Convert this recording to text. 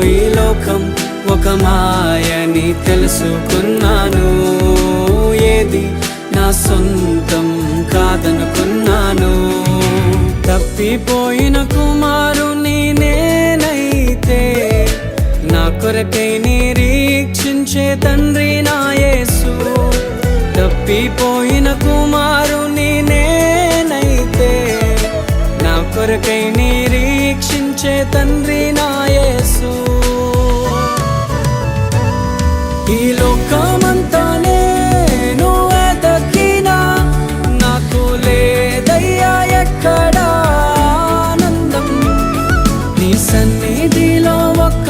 ఈ లోకం ఒక మాయని తెలుసుకున్నాను. ఏది నా సొంతం కాదనుకున్నాను. తప్పిపోయిన కుమారుని నేనైతే నా కొరకై నిరీక్షించే తండ్రి నా యేసు. తప్పిపోయిన కుమారుని నేనైతే నా కొరకై నిరీక్షించే తండ్రి నా యేసు. ఈ లోకమంతా నేను వెతకినా నాకు లేదయ్యా ఎక్కడా ఆనందం. నీ సన్నిధిలో ఒక్క